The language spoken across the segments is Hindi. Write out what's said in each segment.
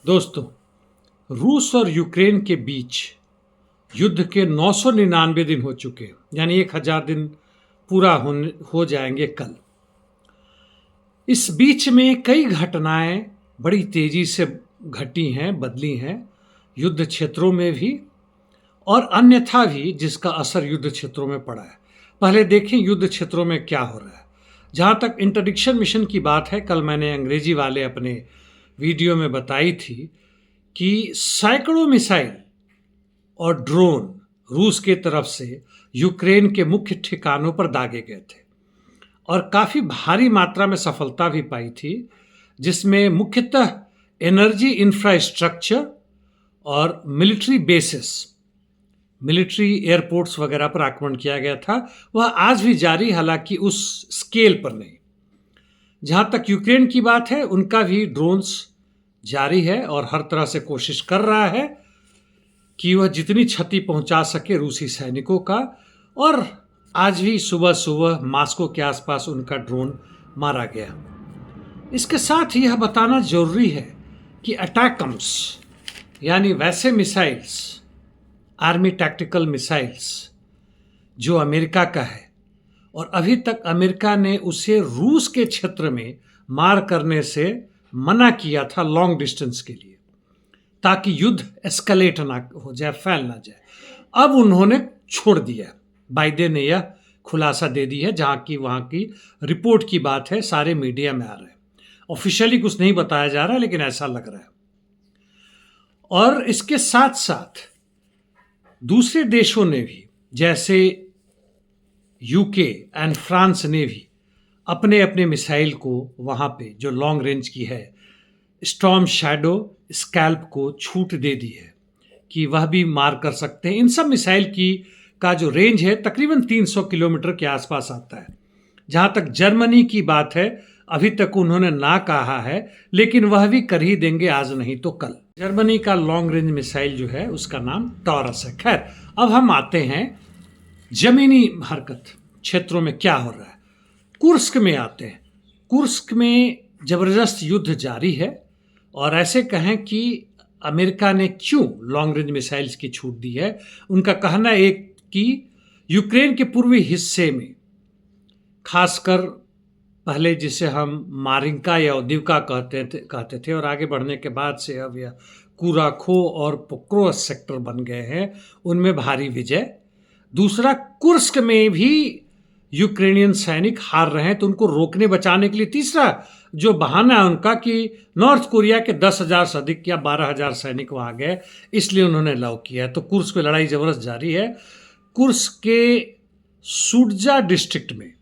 दोस्तों, रूस और यूक्रेन के बीच युद्ध के 999 दिन हो चुके हैं, यानी 1000 दिन पूरा हो जाएंगे कल। इस बीच में कई घटनाएं बड़ी तेजी से घटी हैं, बदली हैं, युद्ध क्षेत्रों में भी और अन्यथा भी, जिसका असर युद्ध क्षेत्रों में पड़ा है। पहले देखें युद्ध क्षेत्रों में क्या हो रहा है। जहां तक इंटरडिक्शन मिशन की बात है, कल मैंने अंग्रेजी वाले अपने वीडियो में बताई थी कि सैकड़ों मिसाइल और ड्रोन रूस के तरफ से यूक्रेन के मुख्य ठिकानों पर दागे गए थे और काफ़ी भारी मात्रा में सफलता भी पाई थी, जिसमें मुख्यतः एनर्जी इंफ्रास्ट्रक्चर और मिलिट्री बेसिस, मिलिट्री एयरपोर्ट्स वगैरह पर आक्रमण किया गया था। वह आज भी जारी, हालांकि उस स्केल पर नहीं। जहां तक यूक्रेन की बात है, उनका भी ड्रोन्स जारी है और हर तरह से कोशिश कर रहा है कि वह जितनी क्षति पहुंचा सके रूसी सैनिकों का। और आज भी सुबह सुबह मॉस्को के आसपास उनका ड्रोन मारा गया। इसके साथ ही यह बताना जरूरी है कि अटैकम्स, यानी वैसे मिसाइल्स, आर्मी टैक्टिकल मिसाइल्स जो अमेरिका का है, और अभी तक अमेरिका ने उसे रूस के क्षेत्र में मार करने से मना किया था लॉन्ग डिस्टेंस के लिए, ताकि युद्ध एस्केलेट ना हो जाए, फैल ना जाए। अब उन्होंने छोड़ दिया। बाइडेन ने यह खुलासा दे दी है, जहां की वहां की रिपोर्ट की बात है, सारे मीडिया में आ रहे हैं। ऑफिशियली कुछ नहीं बताया जा रहा है, लेकिन ऐसा लग रहा है। और इसके साथ साथ दूसरे देशों ने भी, जैसे यूके एंड फ्रांस ने भी अपने अपने मिसाइल को वहाँ पे जो लॉन्ग रेंज की है, स्टॉर्म शैडो, स्कैल्प को छूट दे दी है कि वह भी मार कर सकते हैं। इन सब मिसाइल की का जो रेंज है तकरीबन 300 किलोमीटर के आसपास आता है। जहाँ तक जर्मनी की बात है, अभी तक उन्होंने ना कहा है, लेकिन वह भी कर ही देंगे, आज नहीं तो कल। जर्मनी का लॉन्ग रेंज मिसाइल जो है उसका नाम टॉरस है। खैर, अब हम आते हैं जमीनी हरकत क्षेत्रों में क्या हो रहा है। कुर्स्क में आते हैं। कुर्स्क में जबरदस्त युद्ध जारी है और ऐसे कहें कि अमेरिका ने क्यों लॉन्ग रेंज मिसाइल्स की छूट दी है। उनका कहना एक कि यूक्रेन के पूर्वी हिस्से में, खासकर पहले जिसे हम मारिंका या औदिवका कहते थे और आगे बढ़ने के बाद से अब यह कुराखो और पोक्रोस सेक्टर बन गए हैं, उनमें भारी विजय। दूसरा, कुर्स्क में भी यूक्रेनियन सैनिक हार रहे हैं, तो उनको रोकने बचाने के लिए तीसरा जो बहाना है उनका कि नॉर्थ कोरिया के 10,000 से अधिक या 12,000 सैनिक वहाँ गए, इसलिए उन्होंने लव किया है। तो कुर्स्क में लड़ाई जबरदस्त जारी है। कुर्स्क के सुडजा डिस्ट्रिक्ट में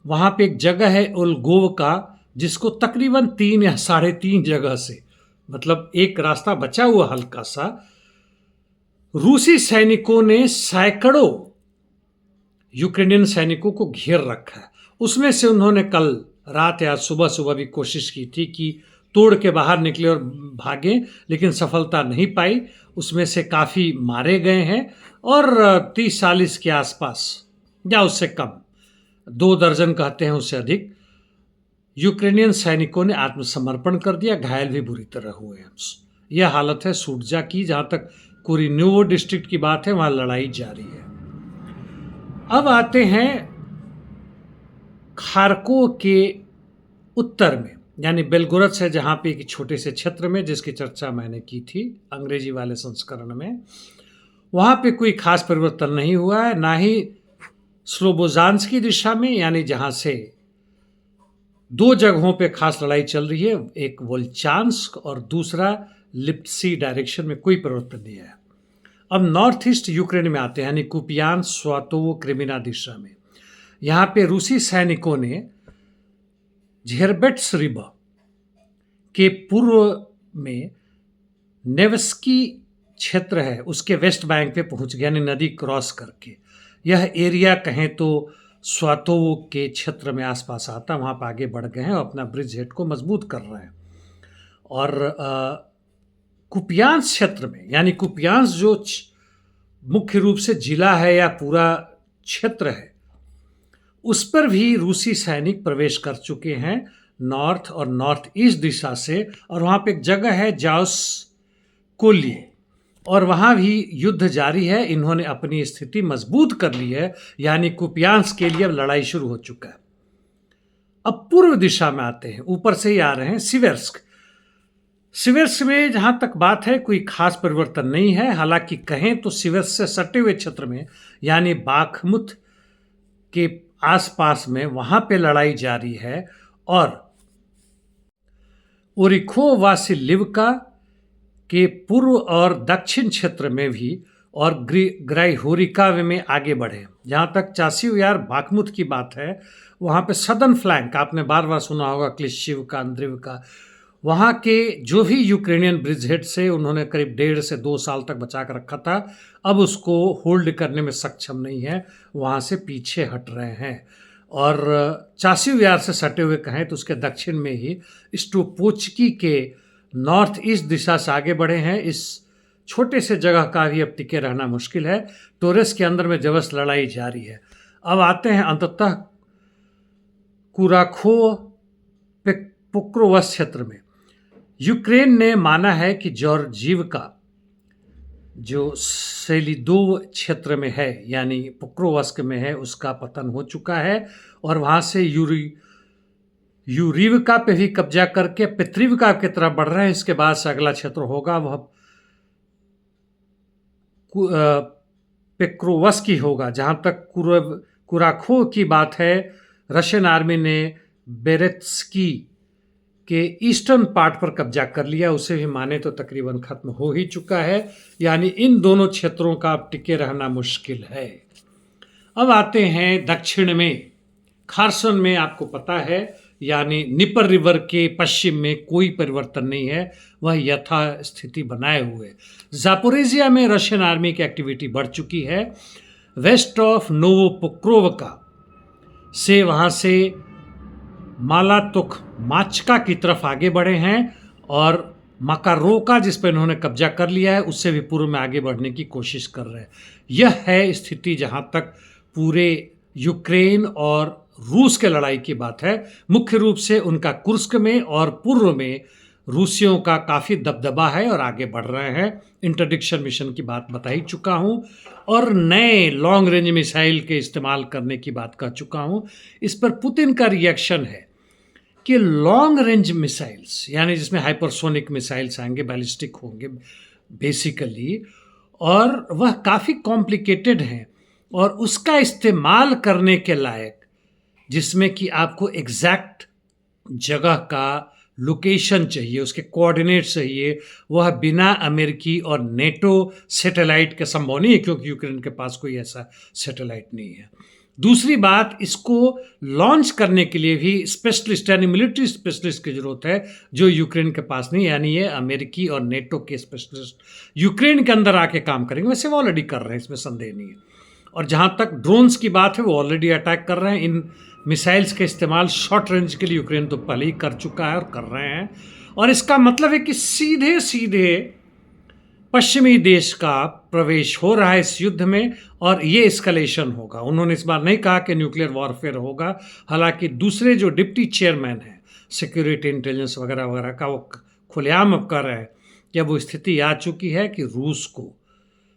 वहाँ पे एक जगह है ओल्गोवका, जिसको तकरीबन 3 या 3.5 जगह से, मतलब एक रास्ता बचा हुआ हल्का सा, रूसी सैनिकों ने सैकड़ों यूक्रेनियन सैनिकों को घेर रखा है। उसमें से उन्होंने कल रात या सुबह सुबह भी कोशिश की थी कि तोड़ के बाहर निकले और भागे, लेकिन सफलता नहीं पाई। उसमें से काफ़ी मारे गए हैं और 30-40 के आसपास या उससे कम, 2 दर्जन कहते हैं, उससे अधिक यूक्रेनियन सैनिकों ने आत्मसमर्पण कर दिया। घायल भी बुरी तरह हुए हैं। यह हालत है सुडजा की। जहाँ तक कुरिनोवो डिस्ट्रिक्ट की बात है, वहाँ लड़ाई जारी है। अब आते हैं खार्कोव के उत्तर में, यानी बेलगोरद से, जहाँ पे एक छोटे से क्षेत्र में, जिसकी चर्चा मैंने की थी अंग्रेजी वाले संस्करण में। वहाँ पे कोई खास परिवर्तन नहीं हुआ है, ना ही स्लोबोजांस्क की दिशा में, यानी जहाँ से 2 जगहों पे खास लड़ाई चल रही है, एक वोल्चांस्क और दूसरा लिप्सी डायरेक्शन में कोई परिवर्तन नहीं है। अब नॉर्थ ईस्ट यूक्रेन में आते हैं, यानी कुपियान, स्वातोवो, क्रिमिना दिशा में। यहाँ पे रूसी सैनिकों ने झेरबेट्स रिवर के पूर्व में नेवस्की क्षेत्र है, उसके वेस्ट बैंक पे पहुंच गया, यानी नदी क्रॉस करके। यह एरिया कहें तो स्वातोवो के क्षेत्र में आसपास आता, वहाँ पर आगे बढ़ गए हैं और अपना ब्रिज हेड को मजबूत कर रहे हैं। और कुपियांस क्षेत्र में, यानी कुपियांस जो मुख्य रूप से जिला है या पूरा क्षेत्र है, उस पर भी रूसी सैनिक प्रवेश कर चुके हैं नॉर्थ और नॉर्थ ईस्ट दिशा से, और वहाँ पे एक जगह है जाउस कोल्ये, और वहाँ भी युद्ध जारी है। इन्होंने अपनी स्थिति मजबूत कर ली है, यानी कुपियांस के लिए अब लड़ाई शुरू हो चुका है। अब पूर्व दिशा में आते हैं, ऊपर से ही आ रहे हैं सिवेर्स्क। सिवेर्स्क में जहाँ तक बात है कोई खास परिवर्तन नहीं है, हालांकि कहें तो सिवेर्स्क से सटे हुए क्षेत्र में यानी बाखमुत के आसपास में वहाँ पे लड़ाई जारी है, और ओरिखो वासिलिवका के पूर्व और दक्षिण क्षेत्र में भी, और ग्राइहोरिका में आगे बढ़े। जहाँ तक चासिव यार बाखमुत की बात है, वहाँ पे सदर्न फ्लैंक आपने बार बार सुना होगा, क्लिशिव का, अंद्रिव का, वहाँ के जो भी यूक्रेनियन ब्रिजहेड से उन्होंने करीब 1.5 से 2 साल तक बचा कर रखा था, अब उसको होल्ड करने में सक्षम नहीं है, वहाँ से पीछे हट रहे हैं। और चासिव यार से सटे हुए कहें तो उसके दक्षिण में ही स्टोपोचकी के नॉर्थ ईस्ट दिशा से आगे बढ़े हैं। इस छोटे से जगह का भी अब टिके रहना मुश्किल है। टोरेस के अंदर में जबरदस्त लड़ाई जारी है। अब आते हैं अंततः कुराखो पोक्रोवस क्षेत्र में। यूक्रेन ने माना है कि जॉर्जीवका जो सेलिदोव क्षेत्र में है यानी पोक्रोवस्क में है, उसका पतन हो चुका है, और वहाँ से यूरिवका पे भी कब्जा करके पेत्रिवका की तरफ बढ़ रहे हैं। इसके बाद से अगला क्षेत्र होगा वह पेक्रोवस्की होगा। जहाँ तक कुराखो की बात है, रशियन आर्मी ने बेरेत्स्की के ईस्टर्न पार्ट पर कब्जा कर लिया, उसे भी माने तो तकरीबन खत्म हो ही चुका है। यानी इन दोनों क्षेत्रों का अब टिके रहना मुश्किल है। अब आते हैं दक्षिण में, खारसन में आपको पता है यानी निपर रिवर के पश्चिम में कोई परिवर्तन नहीं है, वह यथा स्थिति बनाए हुए। जापोरेजिया में रशियन आर्मी की एक्टिविटी बढ़ चुकी है। वेस्ट ऑफ नोवोपोक्रोवका से वहाँ से मालातुख माचका की तरफ आगे बढ़े हैं, और मकारोका जिस पर इन्होंने कब्जा कर लिया है उससे भी पूर्व में आगे बढ़ने की कोशिश कर रहे हैं। यह है स्थिति जहाँ तक पूरे यूक्रेन और रूस के लड़ाई की बात है। मुख्य रूप से उनका कुर्स्क में और पूर्व में रूसियों का काफ़ी दबदबा है और आगे बढ़ रहे हैं। इंटरडिक्शन मिशन की बात बता ही चुका हूँ, और नए लॉन्ग रेंज मिसाइल के इस्तेमाल करने की बात कर चुका हूँ। इस पर पुतिन का रिएक्शन है कि लॉन्ग रेंज मिसाइल्स यानी जिसमें हाइपरसोनिक मिसाइल्स आएंगे, बैलिस्टिक होंगे बेसिकली, और वह काफ़ी कॉम्प्लिकेटेड हैं, और उसका इस्तेमाल करने के लायक जिसमें कि आपको एग्जैक्ट जगह का लोकेशन चाहिए, उसके कोऑर्डिनेट चाहिए, वह बिना अमेरिकी और नेटो सैटेलाइट के संभव नहीं है, क्योंकि यूक्रेन के पास कोई ऐसा सैटेलाइट नहीं है। दूसरी बात, इसको लॉन्च करने के लिए भी स्पेशलिस्ट यानी मिलिट्री स्पेशलिस्ट की जरूरत है, जो यूक्रेन के पास नहीं, यानी ये अमेरिकी और नेटो के स्पेशलिस्ट यूक्रेन के अंदर आके काम करेंगे। वैसे वो ऑलरेडी कर रहे हैं, इसमें संदेह नहीं है। और जहाँ तक ड्रोन्स की बात है, वो ऑलरेडी अटैक कर रहे हैं। इन मिसाइल्स के इस्तेमाल शॉर्ट रेंज के लिए यूक्रेन तो पहले ही कर चुका है और कर रहे हैं, और इसका मतलब है कि सीधे सीधे पश्चिमी देश का प्रवेश हो रहा है इस युद्ध में, और ये एस्केलेशन होगा। उन्होंने इस बार नहीं कहा कि न्यूक्लियर वॉरफेयर होगा, हालांकि दूसरे जो डिप्टी चेयरमैन हैं सिक्योरिटी इंटेलिजेंस वगैरह वगैरह का, वो खुलेआम अब कर रहे हैं कि अब वो स्थिति आ चुकी है कि रूस को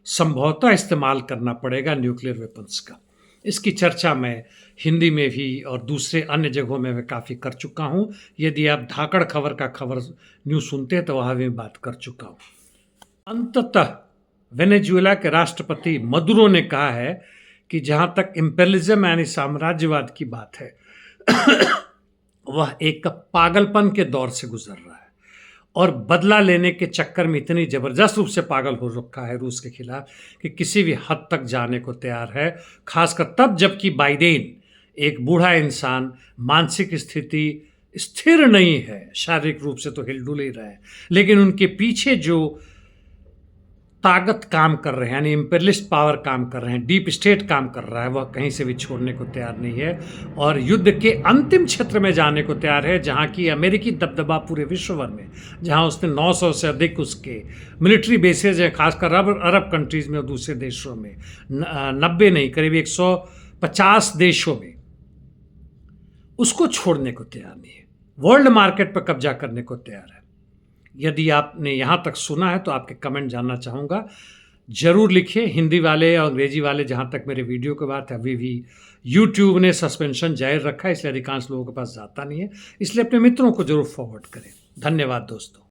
संभवतः इस्तेमाल करना पड़ेगा न्यूक्लियर वेपन्स का। इसकी चर्चा मैं हिंदी में भी और दूसरे अन्य जगहों में मैं काफ़ी कर चुका हूँ। यदि आप धाकड़ खबर का खबर न्यूज़ सुनते हैं तो वहाँ भी बात कर चुका हूँ। अंततः वेनेजुएला के राष्ट्रपति मदुरो ने कहा है कि जहाँ तक इम्पेरियलिज्म यानी साम्राज्यवाद की बात है वह एक पागलपन के दौर से गुजर रहा है, और बदला लेने के चक्कर में इतनी ज़बरदस्त रूप से पागल हो रखा है रूस के खिलाफ कि किसी भी हद तक जाने को तैयार है। खासकर तब जबकि बाइडेन एक बूढ़ा इंसान, मानसिक स्थिति स्थिर नहीं है, शारीरिक रूप से तो हिलडुल ही रहा है, लेकिन उनके पीछे जो ताकत काम कर रहे हैं यानी इम्पेरियलिस्ट पावर काम कर रहे हैं, डीप स्टेट काम कर रहा है, वह कहीं से भी छोड़ने को तैयार नहीं है, और युद्ध के अंतिम क्षेत्र में जाने को तैयार है, जहां की अमेरिकी दबदबा पूरे विश्व भर में, जहां उसने 900 से अधिक उसके मिलिट्री बेसेज हैं, खासकर अरब कंट्रीज़ में और दूसरे देशों में, 90 नहीं करीब 150 देशों में, उसको छोड़ने को तैयार नहीं है। वर्ल्ड मार्केट पर कब्जा करने को तैयार है। यदि आपने यहाँ तक सुना है तो आपके कमेंट जानना चाहूँगा, ज़रूर लिखिए। हिंदी वाले और अंग्रेजी वाले, जहाँ तक मेरे वीडियो की बात है, अभी भी यूट्यूब ने सस्पेंशन जारी रखा है, इसलिए अधिकांश लोगों के पास जाता नहीं है, इसलिए अपने मित्रों को ज़रूर फॉरवर्ड करें। धन्यवाद दोस्तों।